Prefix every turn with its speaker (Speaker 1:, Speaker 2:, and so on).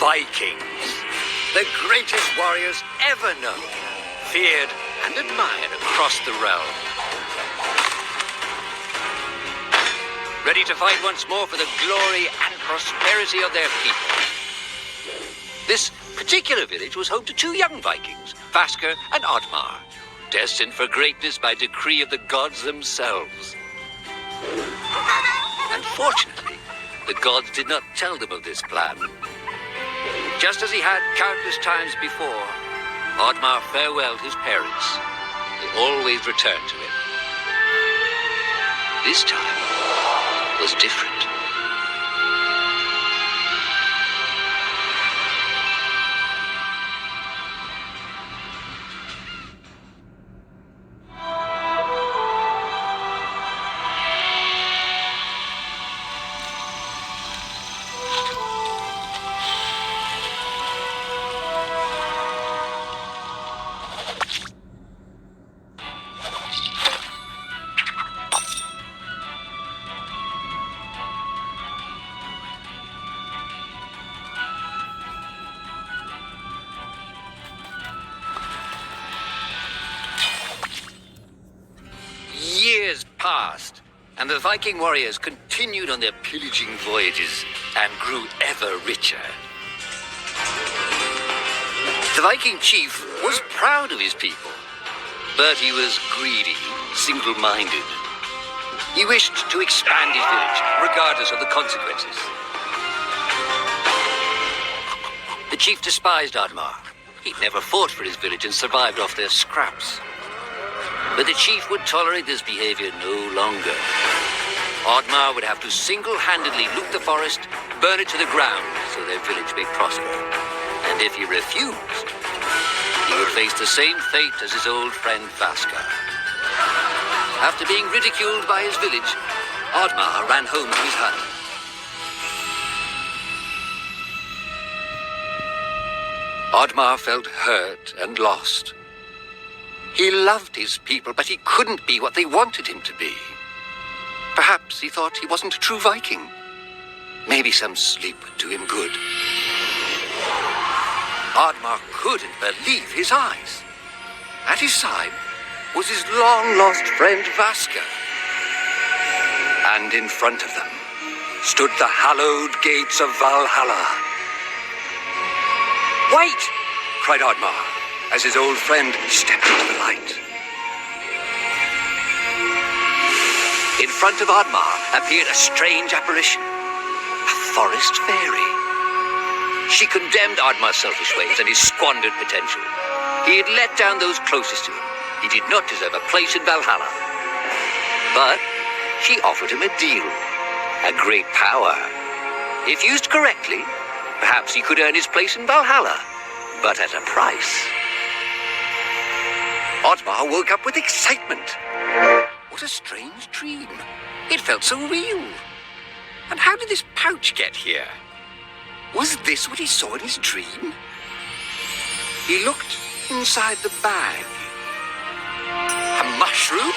Speaker 1: Vikings, the greatest warriors ever known, feared and admired across the realm. Ready to fight once more for the glory and prosperity of their people. This particular village was home to two young Vikings, Vasker and OddMar, destined for greatness by decree of the gods themselves. Unfortunately, the gods did not tell them of this plan. Just as he had countless times before, OddMar farewelled his parents. They always returned to him. This time was different. Years passed, and the Viking warriors continued on their pillaging voyages and grew ever richer. The Viking chief was proud of his people, but he was greedy, single-minded. He wished to expand his village, regardless of the consequences. The chief despised OddMar. He'd never fought for his village and survived off their scraps. But the chief would tolerate this behavior no longer. OddMar would have to single-handedly loot the forest, burn it to the ground so their village may prosper. And if he refused, he would face the same fate as his old friend Vasker. After being ridiculed by his village, OddMar ran home to his hut. OddMar felt hurt and lost. He loved his people, but he couldn't be what they wanted him to be. Perhaps he thought he wasn't a true Viking. Maybe some sleep would do him good. OddMar couldn't believe his eyes. At his side was his long-lost friend Vasker. And in front of them stood the hallowed gates of Valhalla. "Wait!" cried OddMar, as his old friend stepped into the light. In front of OddMar appeared a strange apparition, a forest fairy. She condemned OddMar's selfish ways and his squandered potential. He had let down those closest to him. He did not deserve a place in Valhalla. But she offered him a deal, a great power. If used correctly, perhaps he could earn his place in Valhalla, but at a price. OddMar woke up with excitement. What a strange dream. It felt so real. And how did this pouch get here? Was this what he saw in his dream? He looked inside the bag. A mushroom?